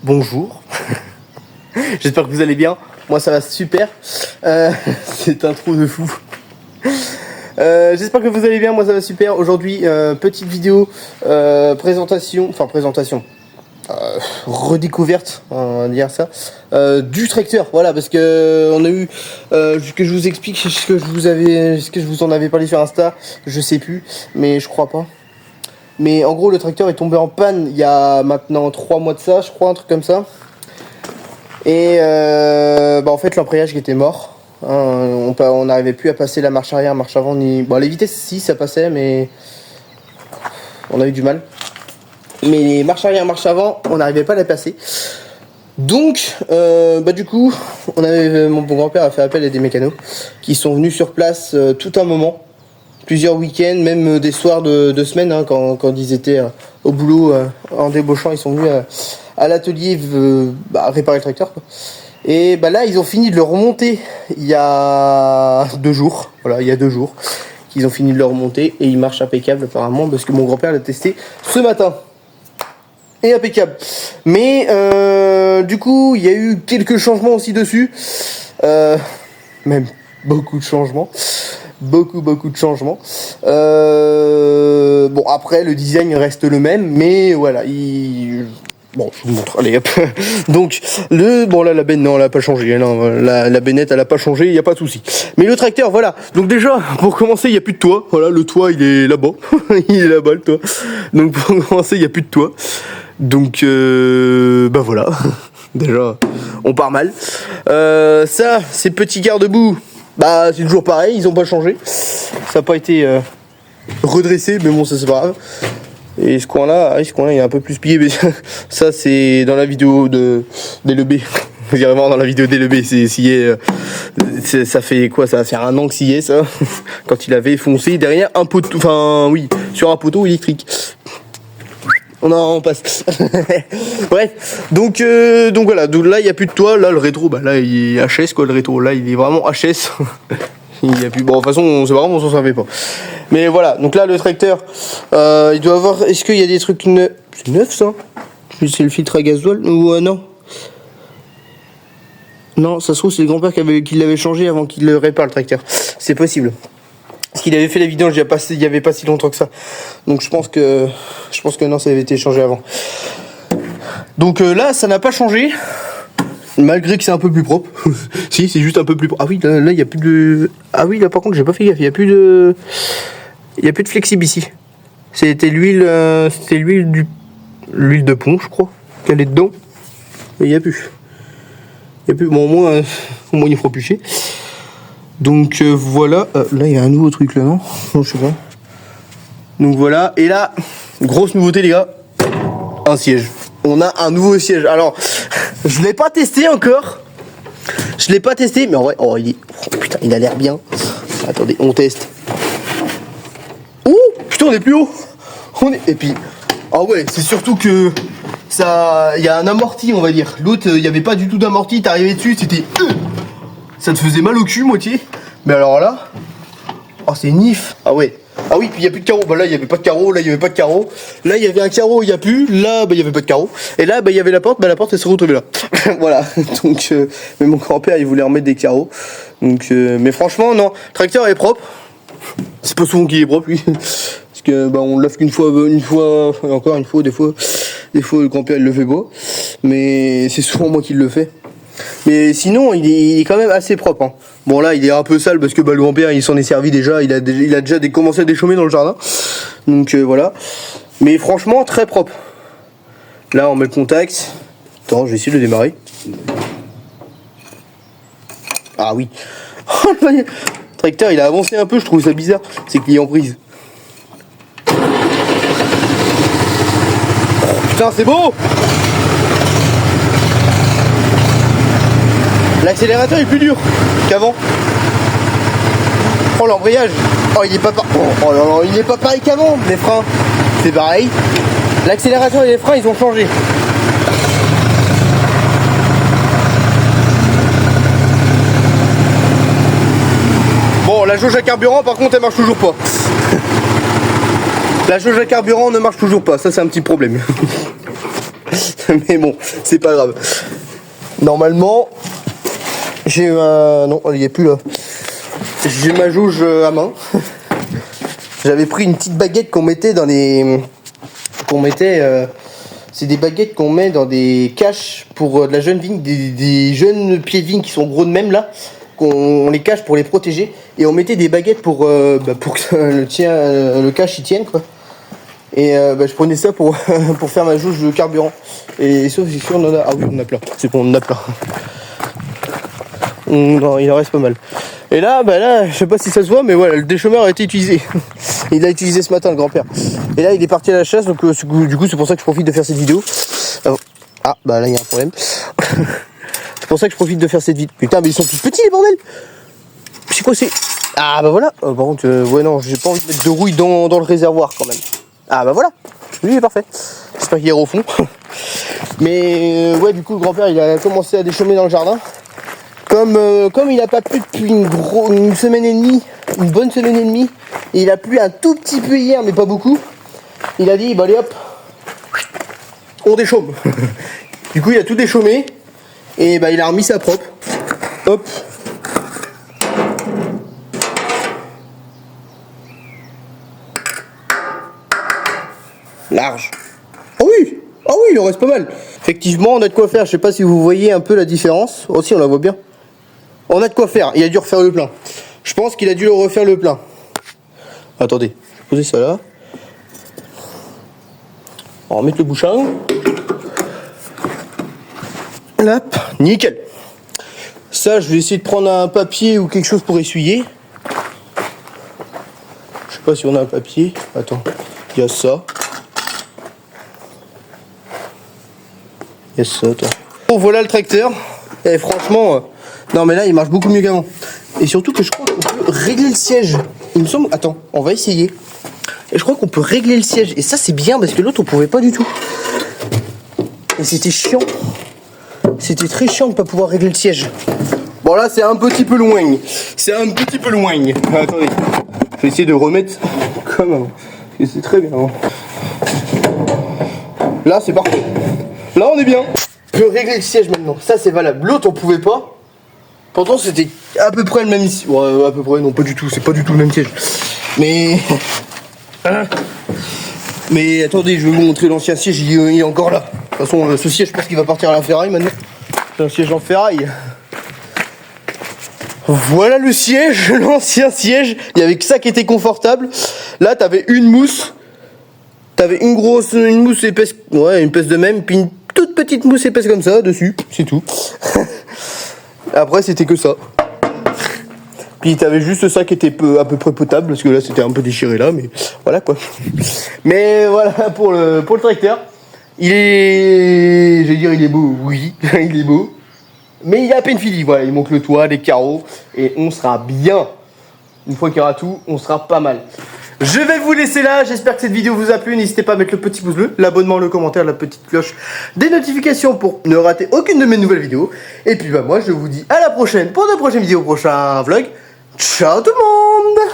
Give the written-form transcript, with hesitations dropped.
bonjour. J'espère que vous allez bien. Moi ça va super. C'est un trou de fou. J'espère que vous allez bien, moi ça va super. Aujourd'hui, petite vidéo présentation, redécouverte, on va dire ça, du tracteur. Voilà, parce que on a eu, que je vous explique ce que je vous en avais parlé sur Insta, je sais plus, mais je crois pas. Mais en gros, le tracteur est tombé en panne il y a maintenant 3 mois de ça, je crois, un truc comme ça. Et en fait, l'embrayage qui était mort. On n'arrivait plus à passer la marche arrière, marche avant, ni... Bon, les vitesses, si, ça passait, mais on a eu du mal. Mais les marches arrière, marche avant, on n'arrivait pas à la passer. Donc, du coup, mon grand-père a fait appel à des mécanos qui sont venus sur place tout un moment, plusieurs week-ends, même des soirs de semaine, hein, quand ils étaient au boulot en débauchant, ils sont venus à l'atelier réparer le tracteur, quoi. Et là, ils ont fini de le remonter il y a 2 jours. Voilà, il y a 2 jours qu'ils ont fini de le remonter et il marche impeccable apparemment parce que mon grand-père l'a testé ce matin. Et impeccable. Mais du coup, il y a eu quelques changements aussi dessus. Même beaucoup de changements. Beaucoup de changements. Après, le design reste le même, mais voilà, Bon, je vous montre, allez hop. Donc, la benne, non, elle a pas changé. Non, la bennette, elle a pas changé, il n'y a pas de souci. Mais le tracteur, voilà. Donc déjà, pour commencer, il n'y a plus de toit. Voilà, le toit, il est là-bas. Il est là-bas, le toit. Donc, pour commencer, il n'y a plus de toit. Donc, voilà. Déjà, on part mal. Ça, ces petits garde-boue, c'est toujours pareil, ils ont pas changé. Ça n'a pas été redressé, mais bon, ça c'est pas grave. Et ce coin-là, il est un peu plus plié, mais ça c'est dans la vidéo d'LEB. Vous irez voir dans la vidéo d'LEB, c'est scié. Ça fait quoi? Ça va faire 1 an que scié, ça. Quand il avait foncé derrière un poteau, sur un poteau électrique. On passe. Bref, donc voilà. Donc là, il n'y a plus de toit. Là, le rétro, là, il est HS, quoi. Le rétro, là, il est vraiment HS. Il y a plus. Bon, de toute façon, c'est vraiment, on s'en servait pas. Mais voilà. Donc là, le tracteur, il doit avoir. Est-ce qu'il y a des trucs neufs? C'est neuf, ça? C'est le filtre à gasoil ou non? Non, ça se trouve, c'est le grand-père qui l'avait changé avant qu'il le répare, le tracteur. C'est possible. Parce qu'il avait fait la vidéo il y avait pas si longtemps que ça. Donc je pense que non, ça avait été changé avant. Donc là, ça n'a pas changé. Malgré que c'est un peu plus propre. Si, c'est juste un peu plus propre. Ah oui, là il y a plus de. Ah oui, là par contre, j'ai pas fait gaffe, il y a plus de flexible ici. C'était l'huile de pont, je crois, qu'elle est dedans. Et il y a plus. Bon, au moins il fera plus chier. Donc voilà, là il y a un nouveau truc là, non, je sais pas. Donc voilà, et là, grosse nouveauté les gars, un siège. On a un nouveau siège. Alors, je l'ai pas testé encore. Mais en vrai, putain, il a l'air bien. Attendez, on teste. Oh, putain, on est plus haut. Et puis, c'est surtout que ça, il y a un amorti, on va dire. L'autre, il y avait pas du tout d'amorti. T'arrivais dessus, c'était ça te faisait mal au cul, moitié. Mais alors là, c'est nif. Ah oui, puis il n'y a plus de carreau. Là, il n'y avait pas de carreau. Là, il n'y avait pas de carreau. Là, il y avait un carreau, il n'y a plus. Là, il n'y avait pas de carreau. Et là, il y avait la porte. La porte, elle s'est retrouvée là. Voilà. Donc, mais mon grand-père, il voulait remettre des carreaux. Donc, mais franchement, non. Le tracteur est propre. C'est pas souvent qu'il est propre, lui. Parce que, on le lave qu'une fois, et encore une fois, des fois, le grand-père, il le fait pas. Mais c'est souvent moi qui le fais. Mais sinon, il est quand même assez propre, hein. Bon, là, il est un peu sale parce que le grand-père, il s'en est servi déjà. Il a déjà commencé à déchaumer dans le jardin. Donc, voilà. Mais franchement, très propre. Là, on met le contact. Attends, je vais essayer de le démarrer. Ah oui. Le tracteur, il a avancé un peu. Je trouve ça bizarre. C'est qu'il est en prise. Putain, c'est beau! L'accélérateur est plus dur qu'avant. Oh, l'embrayage. Il est pas il est pas pareil qu'avant. Les freins, c'est pareil. L'accélérateur et les freins, ils ont changé. Bon, la jauge à carburant, par contre, elle marche toujours pas. La jauge à carburant ne marche toujours pas. Ça, c'est un petit problème. Mais bon, c'est pas grave. Normalement, j'ai un... Non, il n'y a plus là. J'ai ma jauge à main. J'avais pris une petite baguette qu'on mettait dans les... C'est des baguettes qu'on met dans des caches pour de la jeune vigne, des jeunes pieds de vigne qui sont gros de même là. On les cache pour les protéger. Et on mettait des baguettes pour que le cache y tienne quoi. Et je prenais ça pour faire ma jauge de carburant. Et sauf si on en a... Ah oui, on en a plein. C'est bon, on en a plein. Non, il en reste pas mal. Et là, là, je sais pas si ça se voit, mais voilà, le déchômeur a été utilisé. Il l'a utilisé ce matin, le grand-père. Et là, il est parti à la chasse, donc du coup, c'est pour ça que je profite de faire cette vidéo. Ah, là, il y a un problème. C'est pour ça que je profite de faire cette vidéo. Putain, mais ils sont tous petits, les bordels. C'est quoi, c'est... Ah, voilà. Par contre, ouais, non, j'ai pas envie de mettre de rouille dans le réservoir, quand même. Ah, voilà. Lui, il est parfait. J'espère qu'il est au fond. Mais, ouais, du coup, le grand-père, il a commencé à déchaumer dans le jardin. Comme il n'a pas plu depuis une semaine et demie, une bonne semaine et demie, et il a plu un tout petit peu hier, mais pas beaucoup, il a dit, allez hop, on déchaume. Du coup, il a tout déchaumé, et il a remis ça propre. Hop. Large. Oh oui, il en reste pas mal. Effectivement, on a de quoi faire, je sais pas si vous voyez un peu la différence. Oh si, on la voit bien. On a de quoi faire, il a dû refaire le plein. Je pense qu'il a dû refaire le plein. Attendez, je vais poser ça là. On va remettre le bouchon. Hop, nickel. Ça, je vais essayer de prendre un papier ou quelque chose pour essuyer. Je sais pas si on a un papier. Attends, il y a ça. Il y a ça, attends. Bon, voilà le tracteur. Et franchement... Non mais là il marche beaucoup mieux qu'avant. Et surtout que je crois qu'on peut régler le siège. Il me semble... Attends, on va essayer. Et je crois qu'on peut régler le siège. Et ça c'est bien parce que l'autre on pouvait pas du tout. Et c'était chiant. C'était très chiant de pas pouvoir régler le siège. Bon là c'est un petit peu loin. Attendez. Je vais essayer de remettre comme avant. Parce que c'est très bien avant. Là c'est parfait. Là on est bien. Je peux régler le siège maintenant. Ça c'est valable. L'autre on pouvait pas. Pourtant c'était à peu près le même siège. Ouais, à peu près, non pas du tout, c'est pas du tout le même siège. Mais... Mais attendez, je vais vous montrer l'ancien siège, il est encore là. De toute façon, ce siège, je pense qu'il va partir à la ferraille maintenant. C'est un siège en ferraille. Voilà le siège, l'ancien siège. Il y avait que ça qui était confortable. Là, t'avais une mousse. T'avais une mousse épaisse. Ouais, une épaisse de même. Puis une toute petite mousse épaisse comme ça dessus. C'est tout. Après c'était que ça. Puis t'avais juste ça qui était à peu près potable, parce que là c'était un peu déchiré là, mais voilà quoi. Mais voilà pour le tracteur. Il est... Je vais dire il est beau, oui, il est beau. Mais il est à peine fini, voilà, il manque le toit, les carreaux, et on sera bien. Une fois qu'il y aura tout, on sera pas mal. Je vais vous laisser là, j'espère que cette vidéo vous a plu. N'hésitez pas à mettre le petit pouce bleu, l'abonnement, le commentaire, la petite cloche des notifications pour ne rater aucune de mes nouvelles vidéos. Et puis moi je vous dis à la prochaine pour de prochaines vidéos, prochains vlogs. Ciao tout le monde!